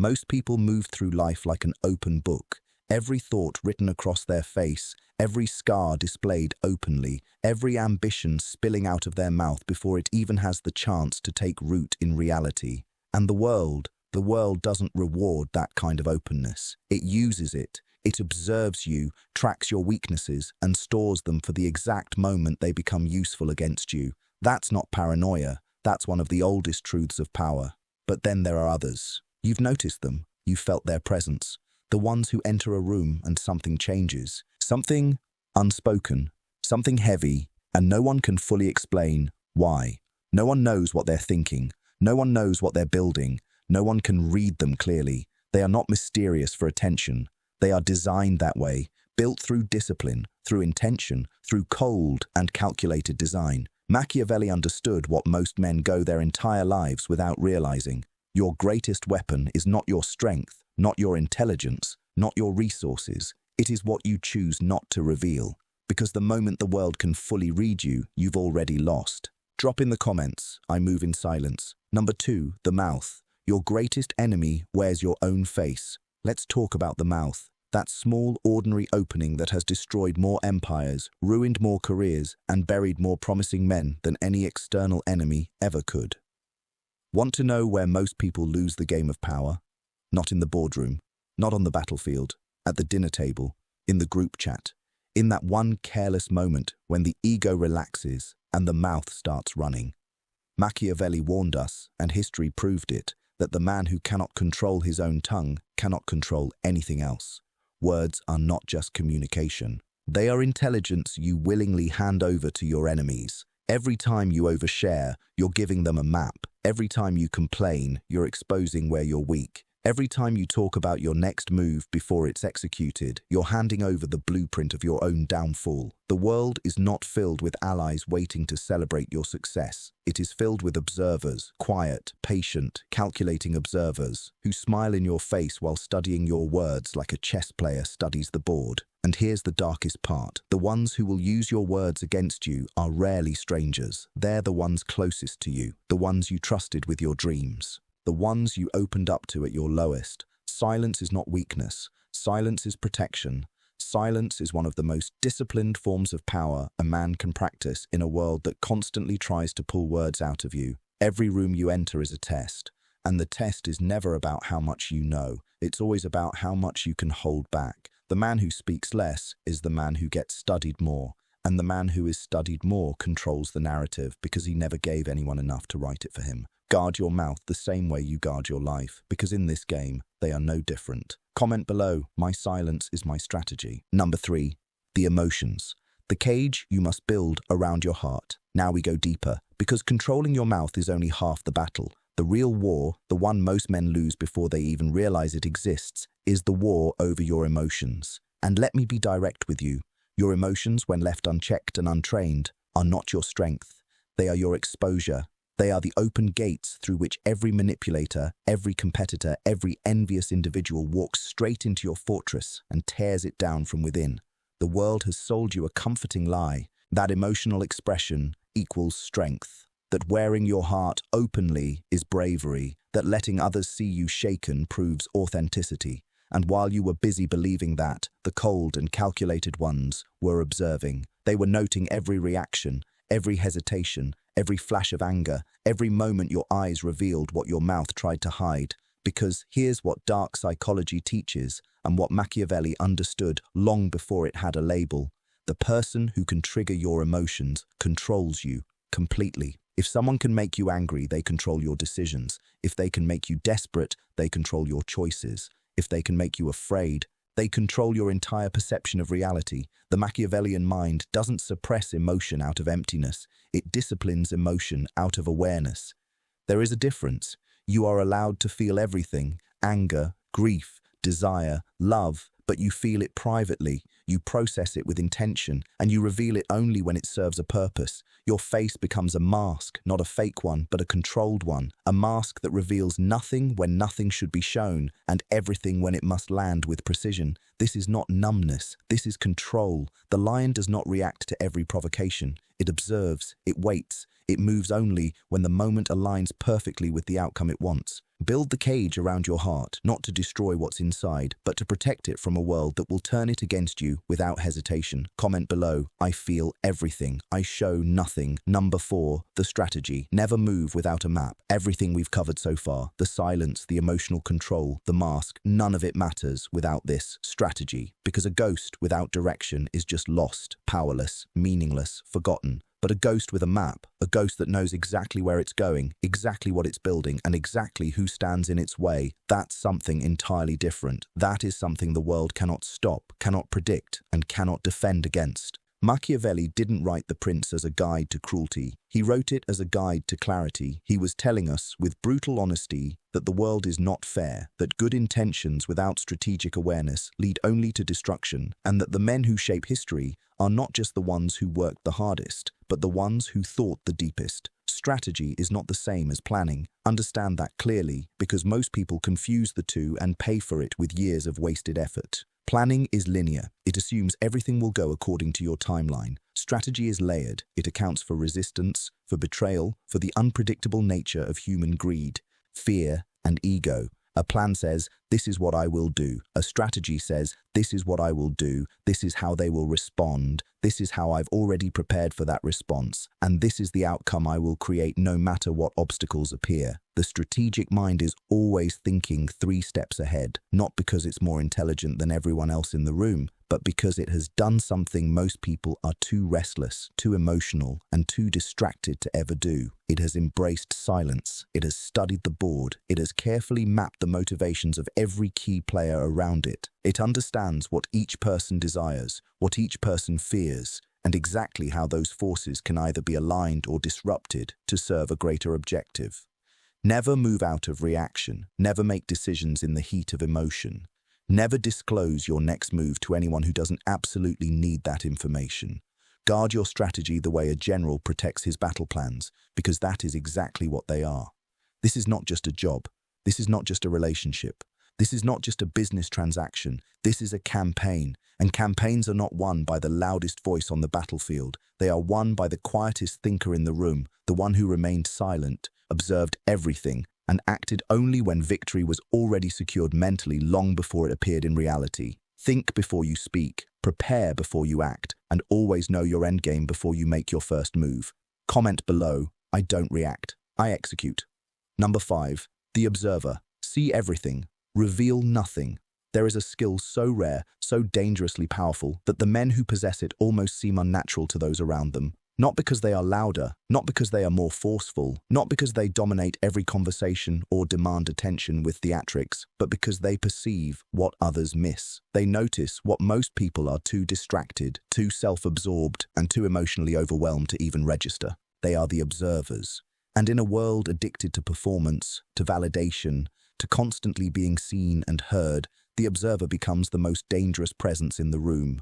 Most people move through life like an open book. Every thought written across their face, every scar displayed openly, every ambition spilling out of their mouth before it even has the chance to take root in reality. And the world doesn't reward that kind of openness. It uses it. It observes you, tracks your weaknesses, and stores them for the exact moment they become useful against you. That's not paranoia. That's one of the oldest truths of power. But then there are others. You've noticed them. You've felt their presence. The ones who enter a room and something changes. Something unspoken, something heavy, and no one can fully explain why. No one knows what they're thinking. No one knows what they're building. No one can read them clearly. They are not mysterious for attention. They are designed that way, built through discipline, through intention, through cold and calculated design. Machiavelli understood what most men go their entire lives without realizing. Your greatest weapon is not your strength, not your intelligence, not your resources. It is what you choose not to reveal. Because the moment the world can fully read you, you've already lost. Drop in the comments. I move in silence. Number 2, the mouth. Your greatest enemy wears your own face. Let's talk about the mouth. That small, ordinary opening that has destroyed more empires, ruined more careers, and buried more promising men than any external enemy ever could. Want to know where most people lose the game of power? Not in the boardroom, not on the battlefield, at the dinner table, in the group chat, in that one careless moment when the ego relaxes and the mouth starts running. Machiavelli warned us, and history proved it, that the man who cannot control his own tongue cannot control anything else. Words are not just communication. They are intelligence you willingly hand over to your enemies. Every time you overshare, you're giving them a map. Every time you complain, you're exposing where you're weak. Every time you talk about your next move before it's executed, you're handing over the blueprint of your own downfall. The world is not filled with allies waiting to celebrate your success. It is filled with observers, quiet, patient, calculating observers, who smile in your face while studying your words like a chess player studies the board. And here's the darkest part. The ones who will use your words against you are rarely strangers. They're the ones closest to you, the ones you trusted with your dreams. The ones you opened up to at your lowest. Silence is not weakness. Silence is protection. Silence is one of the most disciplined forms of power a man can practice in a world that constantly tries to pull words out of you. Every room you enter is a test, and the test is never about how much you know. It's always about how much you can hold back. The man who speaks less is the man who gets studied more, and the man who is studied more controls the narrative because he never gave anyone enough to write it for him. Guard your mouth the same way you guard your life, because in this game, they are no different. Comment below, my silence is my strategy. Number 3, the emotions. The cage you must build around your heart. Now we go deeper, because controlling your mouth is only half the battle. The real war, the one most men lose before they even realize it exists, is the war over your emotions. And let me be direct with you. Your emotions, when left unchecked and untrained, are not your strength. They are your exposure. They are the open gates through which every manipulator, every competitor, every envious individual walks straight into your fortress and tears it down from within. The world has sold you a comforting lie, that emotional expression equals strength, that wearing your heart openly is bravery, that letting others see you shaken proves authenticity. And while you were busy believing that, the cold and calculated ones were observing. They were noting every reaction, every hesitation, every flash of anger, every moment your eyes revealed what your mouth tried to hide. Because here's what dark psychology teaches, and what Machiavelli understood long before it had a label. The person who can trigger your emotions controls you completely. If someone can make you angry, they control your decisions. If they can make you desperate, they control your choices. If they can make you afraid, they control your entire perception of reality. The Machiavellian mind doesn't suppress emotion out of emptiness. It disciplines emotion out of awareness. There is a difference. You are allowed to feel everything: anger, grief, desire, love, but you feel it privately. You process it with intention, and you reveal it only when it serves a purpose. Your face becomes a mask, not a fake one, but a controlled one. A mask that reveals nothing when nothing should be shown, and everything when it must land with precision. This is not numbness, this is control. The lion does not react to every provocation. It observes, it waits, it moves only when the moment aligns perfectly with the outcome it wants. Build the cage around your heart, not to destroy what's inside, but to protect it from a world that will turn it against you without hesitation. Comment below, I feel everything. I show nothing. Number 4, the strategy. Never move without a map. Everything we've covered so far, the silence, the emotional control, the mask, none of it matters without this strategy. Because a ghost without direction is just lost, powerless, meaningless, forgotten. But a ghost with a map, a ghost that knows exactly where it's going, exactly what it's building, and exactly who stands in its way, that's something entirely different. That is something the world cannot stop, cannot predict, and cannot defend against. Machiavelli didn't write The Prince as a guide to cruelty. He wrote it as a guide to clarity. He was telling us, with brutal honesty, that the world is not fair, that good intentions without strategic awareness lead only to destruction, and that the men who shape history are not just the ones who worked the hardest, but the ones who thought the deepest. Strategy is not the same as planning. Understand that clearly, because most people confuse the two and pay for it with years of wasted effort. Planning is linear. It assumes everything will go according to your timeline. Strategy is layered. It accounts for resistance, for betrayal, for the unpredictable nature of human greed, fear, and ego. A plan says, this is what I will do. A strategy says, this is what I will do. This is how they will respond. This is how I've already prepared for that response. And this is the outcome I will create no matter what obstacles appear. The strategic mind is always thinking 3 steps ahead, not because it's more intelligent than everyone else in the room, but because it has done something most people are too restless, too emotional, and too distracted to ever do. It has embraced silence. It has studied the board. It has carefully mapped the motivations of every key player around it. It understands what each person desires, what each person fears, and exactly how those forces can either be aligned or disrupted to serve a greater objective. Never move out of reaction. Never make decisions in the heat of emotion. Never disclose your next move to anyone who doesn't absolutely need that information. Guard your strategy the way a general protects his battle plans, because that is exactly what they are. This is not just a job. This is not just a relationship. This is not just a business transaction. This is a campaign, and campaigns are not won by the loudest voice on the battlefield. They are won by the quietest thinker in the room, the one who remained silent, observed everything, and acted only when victory was already secured mentally long before it appeared in reality. Think before you speak, prepare before you act, and always know your endgame before you make your first move. Comment below, I don't react, I execute. Number 5, the observer. See everything, reveal nothing. There is a skill so rare, so dangerously powerful, that the men who possess it almost seem unnatural to those around them. Not because they are louder, not because they are more forceful, not because they dominate every conversation or demand attention with theatrics, but because they perceive what others miss. They notice what most people are too distracted, too self-absorbed, and too emotionally overwhelmed to even register. They are the observers. And in a world addicted to performance, to validation, to constantly being seen and heard, the observer becomes the most dangerous presence in the room.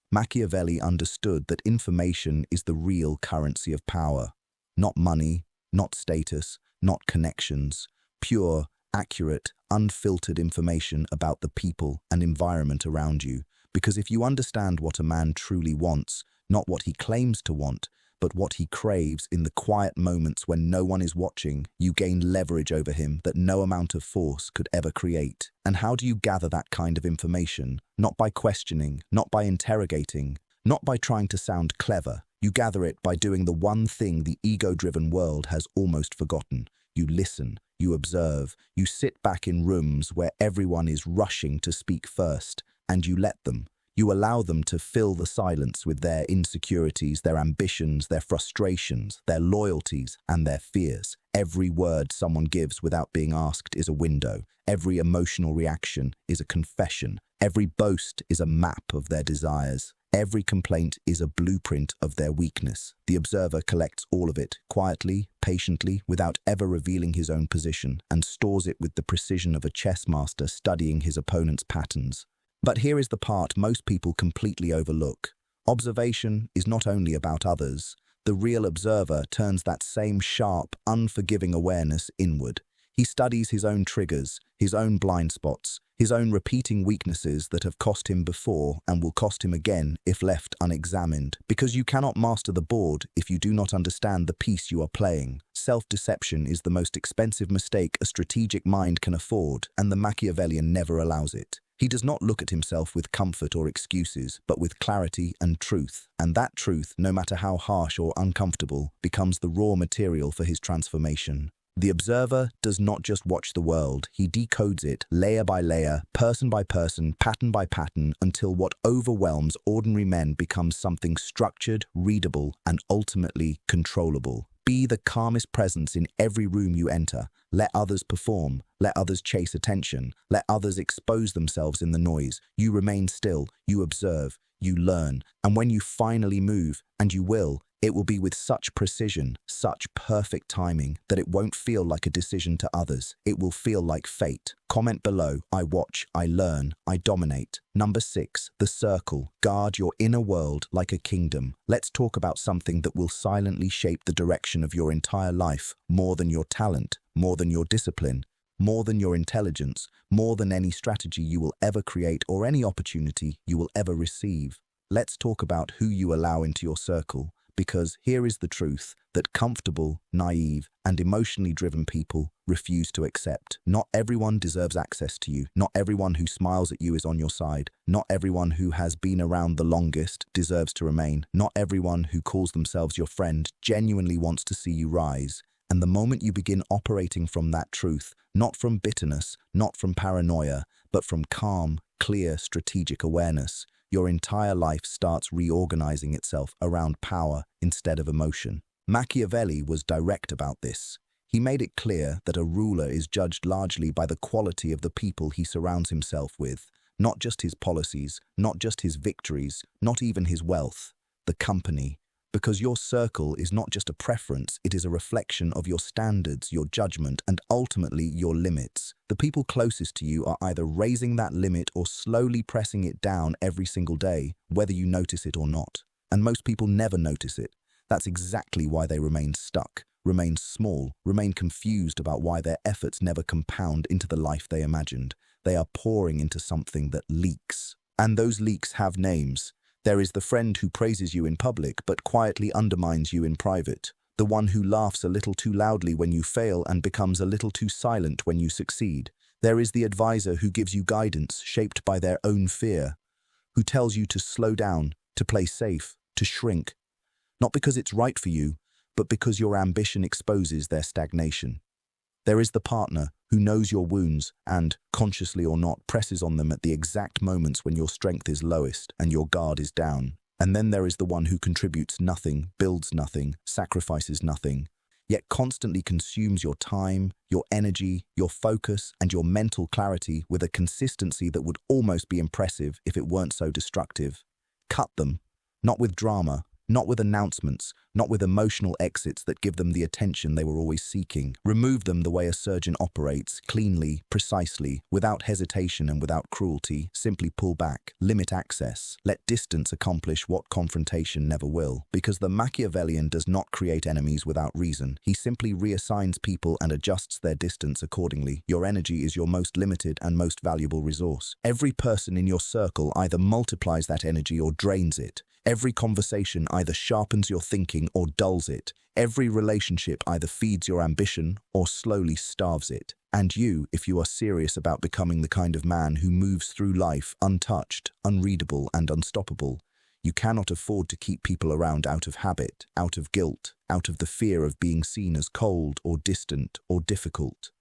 Machiavelli understood that information is the real currency of power. Not money, not status, not connections. Pure, accurate, unfiltered information about the people and environment around you. Because if you understand what a man truly wants, not what he claims to want, but what he craves in the quiet moments when no one is watching, you gain leverage over him that no amount of force could ever create. And how do you gather that kind of information? Not by questioning, not by interrogating, not by trying to sound clever. You gather it by doing the one thing the ego-driven world has almost forgotten. You listen, you observe, you sit back in rooms where everyone is rushing to speak first, and you let them. You allow them to fill the silence with their insecurities, their ambitions, their frustrations, their loyalties, and their fears. Every word someone gives without being asked is a window. Every emotional reaction is a confession. Every boast is a map of their desires. Every complaint is a blueprint of their weakness. The observer collects all of it, quietly, patiently, without ever revealing his own position, and stores it with the precision of a chess master studying his opponent's patterns. But here is the part most people completely overlook. Observation is not only about others. The real observer turns that same sharp, unforgiving awareness inward. He studies his own triggers, his own blind spots, his own repeating weaknesses that have cost him before and will cost him again if left unexamined. Because you cannot master the board if you do not understand the piece you are playing. Self-deception is the most expensive mistake a strategic mind can afford, and the Machiavellian never allows it. He does not look at himself with comfort or excuses, but with clarity and truth. And that truth, no matter how harsh or uncomfortable, becomes the raw material for his transformation. The observer does not just watch the world, he decodes it layer by layer, person by person, pattern by pattern, until what overwhelms ordinary men becomes something structured, readable, and ultimately controllable. Be the calmest presence in every room you enter. Let others perform. Let others chase attention. Let others expose themselves in the noise. You remain still. You observe. You learn. And when you finally move, and you will, it will be with such precision, such perfect timing, that it won't feel like a decision to others. It will feel like fate. Comment below. I watch, I learn, I dominate. Number 6, the circle. Guard your inner world like a kingdom. Let's talk about something that will silently shape the direction of your entire life, more than your talent, more than your discipline, more than your intelligence, more than any strategy you will ever create or any opportunity you will ever receive. Let's talk about who you allow into your circle. Because here is the truth that comfortable, naive, and emotionally driven people refuse to accept. Not everyone deserves access to you. Not everyone who smiles at you is on your side. Not everyone who has been around the longest deserves to remain. Not everyone who calls themselves your friend genuinely wants to see you rise. And the moment you begin operating from that truth, not from bitterness, not from paranoia, but from calm, clear, strategic awareness, your entire life starts reorganizing itself around power instead of emotion. Machiavelli was direct about this. He made it clear that a ruler is judged largely by the quality of the people he surrounds himself with, not just his policies, not just his victories, not even his wealth, the company. Because your circle is not just a preference, it is a reflection of your standards, your judgment, and ultimately your limits. The people closest to you are either raising that limit or slowly pressing it down every single day, whether you notice it or not. And most people never notice it. That's exactly why they remain stuck, remain small, remain confused about why their efforts never compound into the life they imagined. They are pouring into something that leaks. And those leaks have names. There is the friend who praises you in public but quietly undermines you in private. The one who laughs a little too loudly when you fail and becomes a little too silent when you succeed. There is the advisor who gives you guidance shaped by their own fear, who tells you to slow down, to play safe, to shrink. Not because it's right for you, but because your ambition exposes their stagnation. There is the partner who knows your wounds and, consciously or not, presses on them at the exact moments when your strength is lowest and your guard is down. And then there is the one who contributes nothing, builds nothing, sacrifices nothing, yet constantly consumes your time, your energy, your focus, and your mental clarity with a consistency that would almost be impressive if it weren't so destructive. Cut them, not with drama, not with announcements, not with emotional exits that give them the attention they were always seeking. Remove them the way a surgeon operates, cleanly, precisely, without hesitation and without cruelty. Simply pull back, limit access, let distance accomplish what confrontation never will. Because the Machiavellian does not create enemies without reason. He simply reassigns people and adjusts their distance accordingly. Your energy is your most limited and most valuable resource. Every person in your circle either multiplies that energy or drains it. Every conversation either sharpens your thinking or dulls it. Every relationship either feeds your ambition or slowly starves it. And you, if you are serious about becoming the kind of man who moves through life untouched, unreadable, and unstoppable, you cannot afford to keep people around out of habit, out of guilt, out of the fear of being seen as cold or distant or difficult.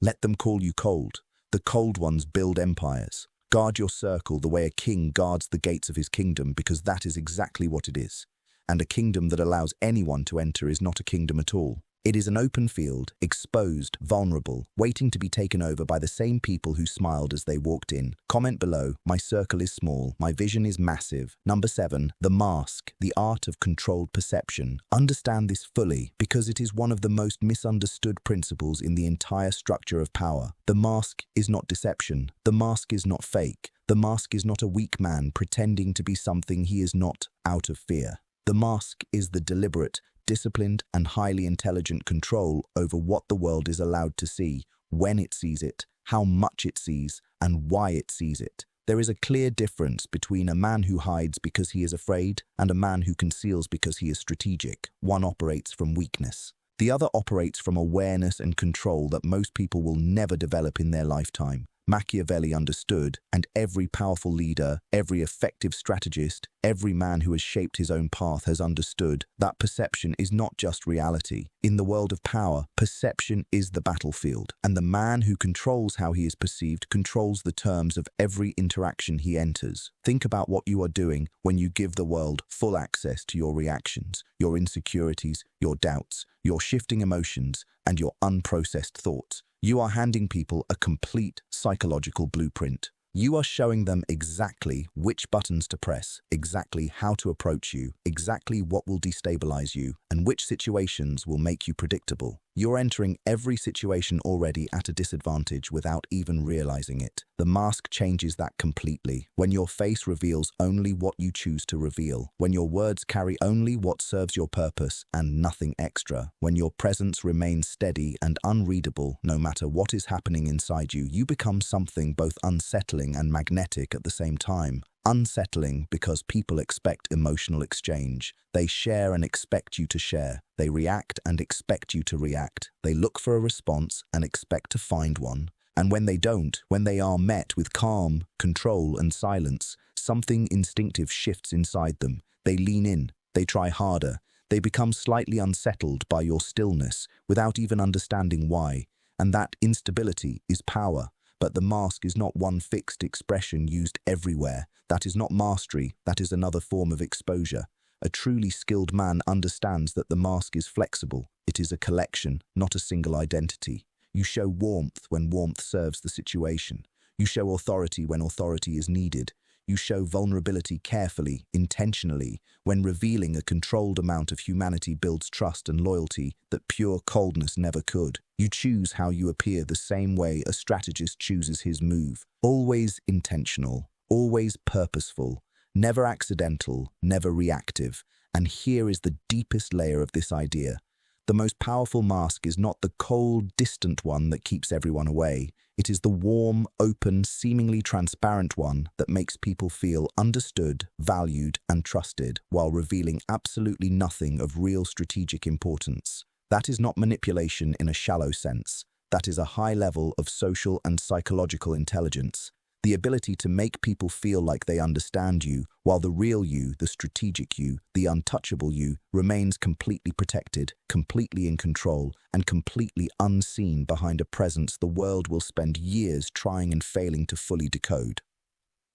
Let them call you cold. The cold ones build empires. Guard your circle the way a king guards the gates of his kingdom, because that is exactly what it is. And a kingdom that allows anyone to enter is not a kingdom at all. It is an open field, exposed, vulnerable, waiting to be taken over by the same people who smiled as they walked in. Comment below. My circle is small. My vision is massive. Number 7, the mask, the art of controlled perception. Understand this fully, because it is one of the most misunderstood principles in the entire structure of power. The mask is not deception. The mask is not fake. The mask is not a weak man pretending to be something he is not out of fear. The mask is the deliberate, disciplined, and highly intelligent control over what the world is allowed to see, when it sees it, how much it sees, and why it sees it. There is a clear difference between a man who hides because he is afraid and a man who conceals because he is strategic. One operates from weakness. The other operates from awareness and control that most people will never develop in their lifetime. Machiavelli understood, and every powerful leader, every effective strategist, every man who has shaped his own path has understood that perception is not just reality. In the world of power, perception is the battlefield, and the man who controls how he is perceived controls the terms of every interaction he enters. Think about what you are doing when you give the world full access to your reactions, your insecurities, your doubts, your shifting emotions, and your unprocessed thoughts. You are handing people a complete psychological blueprint. You are showing them exactly which buttons to press, exactly how to approach you, exactly what will destabilize you, and which situations will make you predictable. You're entering every situation already at a disadvantage without even realizing it. The mask changes that completely. When your face reveals only what you choose to reveal, when your words carry only what serves your purpose and nothing extra, when your presence remains steady and unreadable no matter what is happening inside you, you become something both unsettling and magnetic at the same time. Unsettling because people expect emotional exchange. They share and expect you to share. They react and expect you to react. They look for a response and expect to find one. And when they don't, when they are met with calm, control, and silence, something instinctive shifts inside them. They lean in. They try harder. They become slightly unsettled by your stillness without even understanding why. And that instability is power. But the mask is not one fixed expression used everywhere. That is not mastery, that is another form of exposure. A truly skilled man understands that the mask is flexible. It is a collection, not a single identity. You show warmth when warmth serves the situation. You show authority when authority is needed. You show vulnerability carefully, intentionally, when revealing a controlled amount of humanity builds trust and loyalty that pure coldness never could. You choose how you appear the same way a strategist chooses his move. Always intentional, always purposeful, never accidental, never reactive. And here is the deepest layer of this idea. The most powerful mask is not the cold, distant one that keeps everyone away. It is the warm, open, seemingly transparent one that makes people feel understood, valued, and trusted while revealing absolutely nothing of real strategic importance. That is not manipulation in a shallow sense. That is a high level of social and psychological intelligence. The ability to make people feel like they understand you, while the real you, the strategic you, the untouchable you, remains completely protected, completely in control, and completely unseen behind a presence the world will spend years trying and failing to fully decode.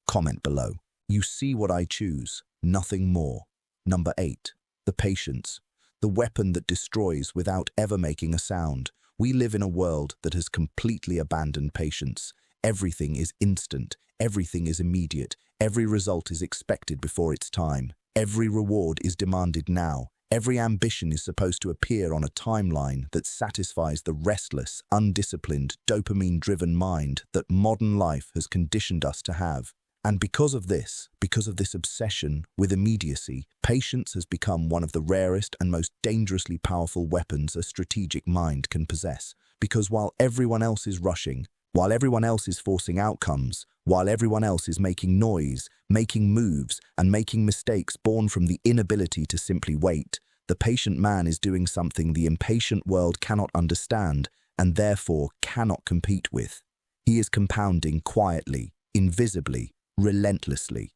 Comment below. You see what I choose, nothing more. Number 8. The patience. The weapon that destroys without ever making a sound. We live in a world that has completely abandoned patience. Everything is instant, everything is immediate, every result is expected before its time, every reward is demanded now, every ambition is supposed to appear on a timeline that satisfies the restless, undisciplined, dopamine-driven mind that modern life has conditioned us to have. And because of this obsession with immediacy, patience has become one of the rarest and most dangerously powerful weapons a strategic mind can possess. Because while everyone else is rushing, while everyone else is forcing outcomes, while everyone else is making noise, making moves, and making mistakes born from the inability to simply wait, the patient man is doing something the impatient world cannot understand and therefore cannot compete with. He is compounding quietly, invisibly, relentlessly.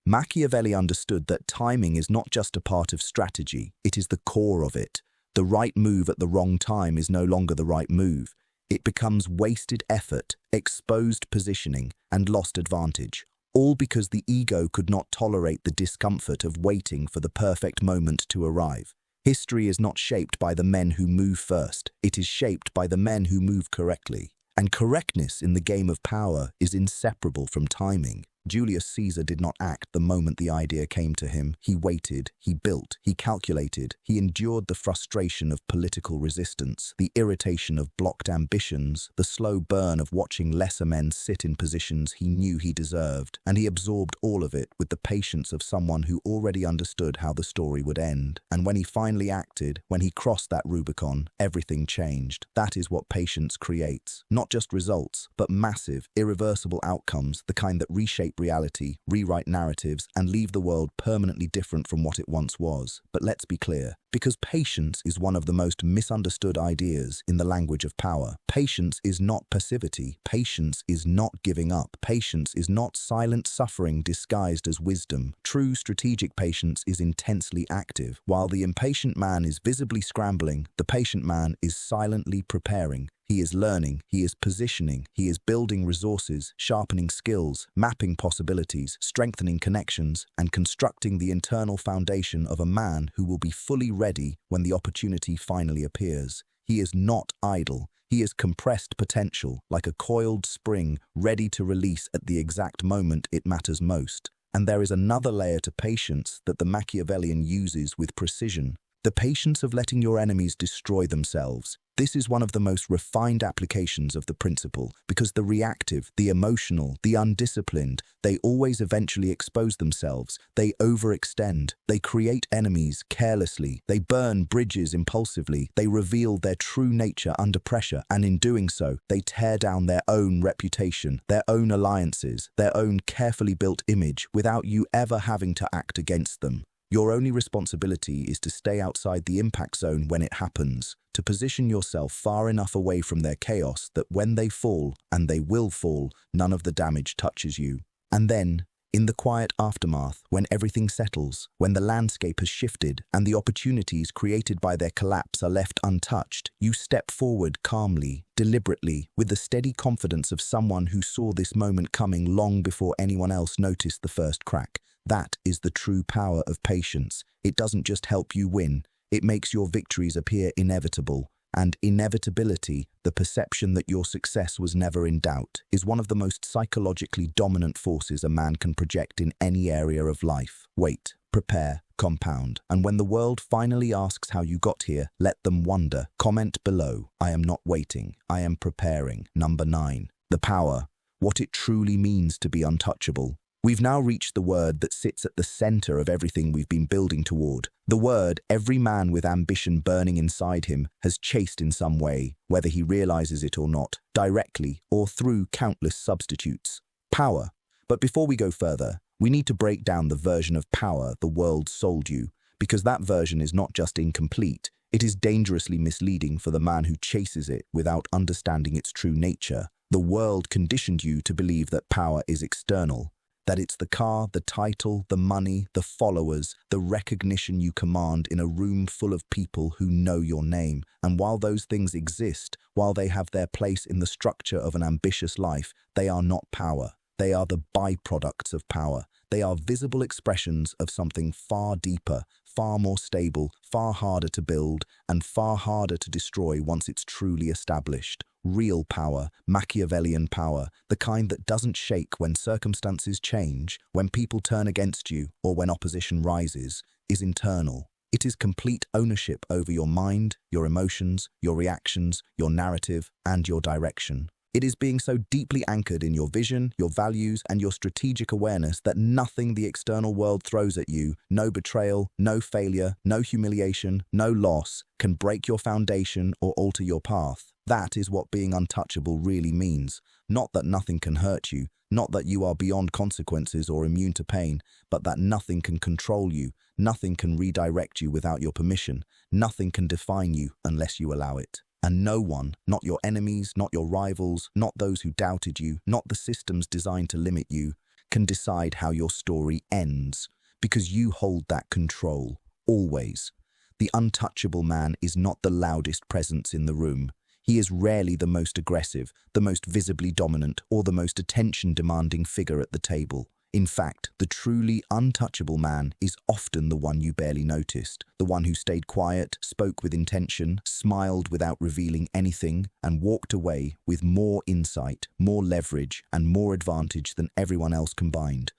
Machiavelli understood that timing is not just a part of strategy, it is the core of it. The right move at the wrong time is no longer the right move. It becomes wasted effort, exposed positioning, and lost advantage, all because the ego could not tolerate the discomfort of waiting for the perfect moment to arrive. History is not shaped by the men who move first, it is shaped by the men who move correctly. And correctness in the game of power is inseparable from timing. Julius Caesar did not act the moment the idea came to him. He waited, he built, he calculated, he endured the frustration of political resistance, the irritation of blocked ambitions, the slow burn of watching lesser men sit in positions he knew he deserved, and he absorbed all of it with the patience of someone who already understood how the story would end. And when he finally acted, when he crossed that Rubicon, everything changed. That is what patience creates. Not just results, but massive, irreversible outcomes, the kind that reshape reality, rewrite narratives, and leave the world permanently different from what it once was. But let's be clear, because patience is one of the most misunderstood ideas in the language of power. Patience is not passivity. Patience is not giving up. Patience is not silent suffering disguised as wisdom. True strategic patience is intensely active. While the impatient man is visibly scrambling, the patient man is silently preparing. He is learning, he is positioning, he is building resources, sharpening skills, mapping possibilities, strengthening connections, and constructing the internal foundation of a man who will be fully ready when the opportunity finally appears. He is not idle. He is compressed potential, like a coiled spring ready to release at the exact moment it matters most. And there is another layer to patience that the Machiavellian uses with precision. The patience of letting your enemies destroy themselves. This is one of the most refined applications of the principle, because the reactive, the emotional, the undisciplined, they always eventually expose themselves. They overextend. They create enemies carelessly. They burn bridges impulsively. They reveal their true nature under pressure, and in doing so, they tear down their own reputation, their own alliances, their own carefully built image, without you ever having to act against them. Your only responsibility is to stay outside the impact zone when it happens, to position yourself far enough away from their chaos that when they fall, and they will fall, none of the damage touches you. And then, in the quiet aftermath, when everything settles, when the landscape has shifted and the opportunities created by their collapse are left untouched, you step forward calmly, deliberately, with the steady confidence of someone who saw this moment coming long before anyone else noticed the first crack. That is the true power of patience. It doesn't just help you win, it makes your victories appear inevitable. And inevitability, the perception that your success was never in doubt, is one of the most psychologically dominant forces a man can project in any area of life. Wait, prepare, compound. And when the world finally asks how you got here, let them wonder. Comment below. I am not waiting, I am preparing. Number 9. The power. What it truly means to be untouchable. We've now reached the word that sits at the center of everything we've been building toward. The word every man with ambition burning inside him has chased in some way, whether he realizes it or not, directly or through countless substitutes. Power. But before we go further, we need to break down the version of power the world sold you, because that version is not just incomplete, it is dangerously misleading for the man who chases it without understanding its true nature. The world conditioned you to believe that power is external, that it's the car, the title, the money, the followers, the recognition you command in a room full of people who know your name. And while those things exist, while they have their place in the structure of an ambitious life, they are not power. They are the byproducts of power. They are visible expressions of something far deeper, far more stable, far harder to build, and far harder to destroy once it's truly established. Real power, Machiavellian power, the kind that doesn't shake when circumstances change, when people turn against you, or when opposition rises, is internal. It is complete ownership over your mind, your emotions, your reactions, your narrative, and your direction. It is being so deeply anchored in your vision, your values, and your strategic awareness that nothing the external world throws at you, no betrayal, no failure, no humiliation, no loss, can break your foundation or alter your path. That is what being untouchable really means. Not that nothing can hurt you, not that you are beyond consequences or immune to pain, but that nothing can control you, nothing can redirect you without your permission, nothing can define you unless you allow it. And no one, not your enemies, not your rivals, not those who doubted you, not the systems designed to limit you, can decide how your story ends, because you hold that control, always. The untouchable man is not the loudest presence in the room. He is rarely the most aggressive, the most visibly dominant, or the most attention-demanding figure at the table. In fact, the truly untouchable man is often the one you barely noticed, the one who stayed quiet, spoke with intention, smiled without revealing anything, and walked away with more insight, more leverage, and more advantage than everyone else combined,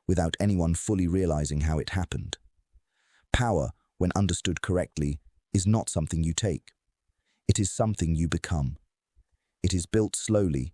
without anyone fully realizing how it happened. Power, when understood correctly, is not something you take. It is something you become. It is built slowly,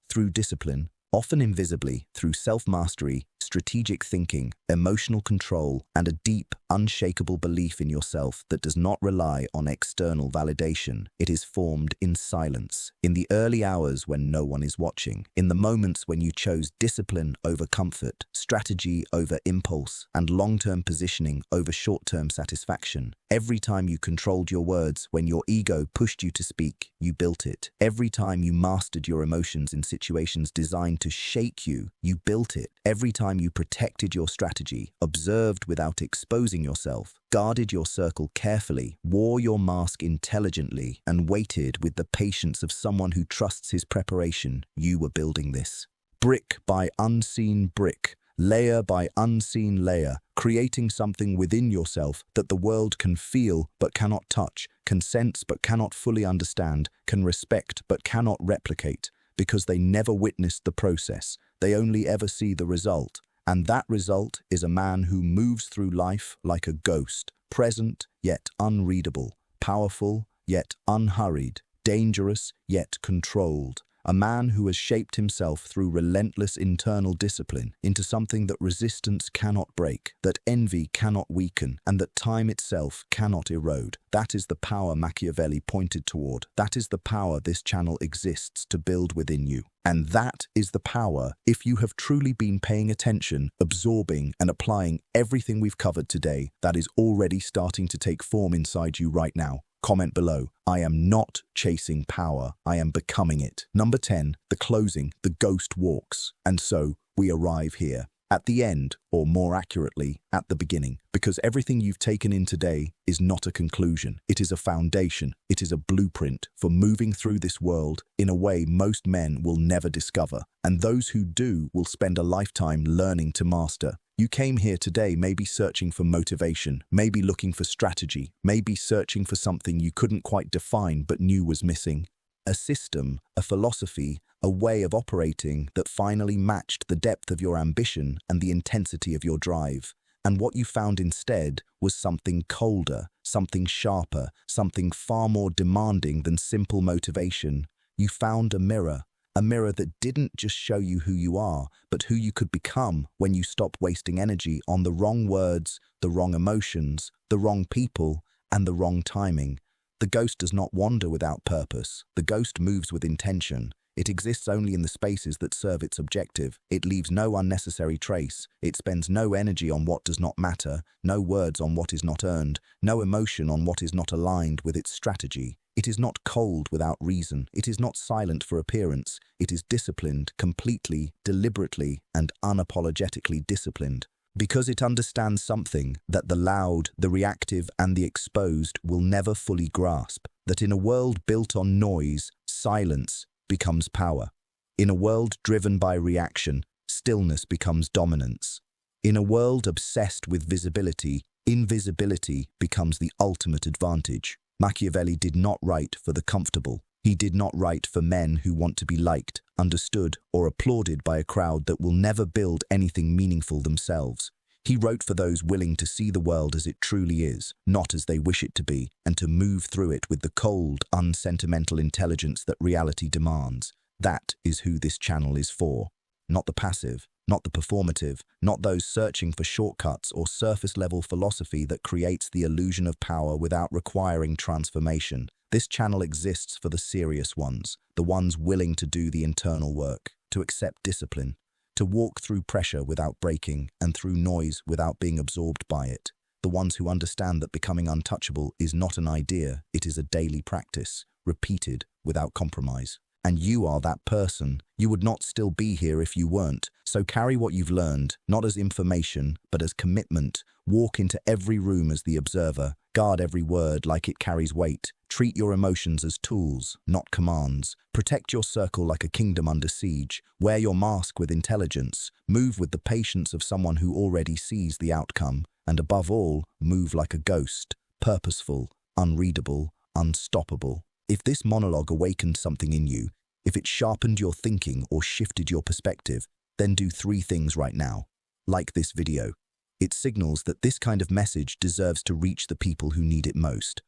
through discipline, often invisibly, through self-mastery, strategic thinking, emotional control, and a deep, unshakable belief in yourself that does not rely on external validation. It is formed in silence, in the early hours when no one is watching, in the moments when you chose discipline over comfort, strategy over impulse, and long-term positioning over short-term satisfaction. Every time you controlled your words, when your ego pushed you to speak, you built it. Every time you mastered your emotions in situations designed to shake you, you built it. Every time you protected your strategy, observed without exposing yourself, guarded your circle carefully, wore your mask intelligently, and waited with the patience of someone who trusts his preparation, you were building this. Brick by unseen brick, layer by unseen layer, creating something within yourself that the world can feel but cannot touch, can sense but cannot fully understand, can respect but cannot replicate, because they never witnessed the process. They only ever see the result. And that result is a man who moves through life like a ghost, present yet unreadable, powerful yet unhurried, dangerous yet controlled. A man who has shaped himself through relentless internal discipline into something that resistance cannot break, that envy cannot weaken, and that time itself cannot erode. That is the power Machiavelli pointed toward. That is the power this channel exists to build within you. And that is the power, if you have truly been paying attention, absorbing and applying everything we've covered today, that is already starting to take form inside you right now. Comment below. I am not chasing power, I am becoming it. Number 10, the closing, the ghost walks. And so we arrive here. At the end, or more accurately, at the beginning, because everything you've taken in today is not a conclusion. It is a foundation. It is a blueprint for moving through this world in a way most men will never discover, and those who do will spend a lifetime learning to master. You came here today maybe searching for motivation, maybe looking for strategy, maybe searching for something you couldn't quite define but knew was missing. A system, a philosophy, a way of operating that finally matched the depth of your ambition and the intensity of your drive. And what you found instead was something colder, something sharper, something far more demanding than simple motivation. You found a mirror that didn't just show you who you are, but who you could become when you stop wasting energy on the wrong words, the wrong emotions, the wrong people, and the wrong timing. The ghost does not wander without purpose. The ghost moves with intention. It exists only in the spaces that serve its objective. It leaves no unnecessary trace. It spends no energy on what does not matter, no words on what is not earned, no emotion on what is not aligned with its strategy. It is not cold without reason. It is not silent for appearance. It is disciplined, completely, deliberately, and unapologetically disciplined. Because it understands something that the loud, the reactive, and the exposed will never fully grasp, that in a world built on noise, silence becomes power. In a world driven by reaction, stillness becomes dominance. In a world obsessed with visibility, invisibility becomes the ultimate advantage. Machiavelli did not write for the comfortable. He did not write for men who want to be liked, understood, or applauded by a crowd that will never build anything meaningful themselves. He wrote for those willing to see the world as it truly is, not as they wish it to be, and to move through it with the cold, unsentimental intelligence that reality demands. That is who this channel is for. Not the passive, not the performative, not those searching for shortcuts or surface-level philosophy that creates the illusion of power without requiring transformation. This channel exists for the serious ones, the ones willing to do the internal work, to accept discipline, to walk through pressure without breaking and through noise without being absorbed by it. The ones who understand that becoming untouchable is not an idea, it is a daily practice, repeated without compromise. And you are that person. You would not still be here if you weren't. So carry what you've learned, not as information, but as commitment. Walk into every room as the observer. Guard every word like it carries weight. Treat your emotions as tools, not commands. Protect your circle like a kingdom under siege. Wear your mask with intelligence. Move with the patience of someone who already sees the outcome. And above all, move like a ghost, purposeful, unreadable, unstoppable. If this monologue awakened something in you, if it sharpened your thinking or shifted your perspective, then do 3 things right now. Like this video. It signals that this kind of message deserves to reach the people who need it most.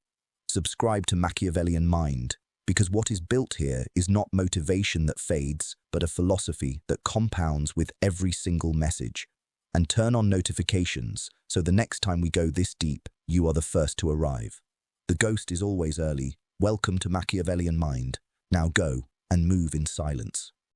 Subscribe to Machiavellian Mind, because what is built here is not motivation that fades, but a philosophy that compounds with every single message. And turn on notifications, so the next time we go this deep, you are the first to arrive. The ghost is always early. Welcome to Machiavellian Mind. Now go and move in silence.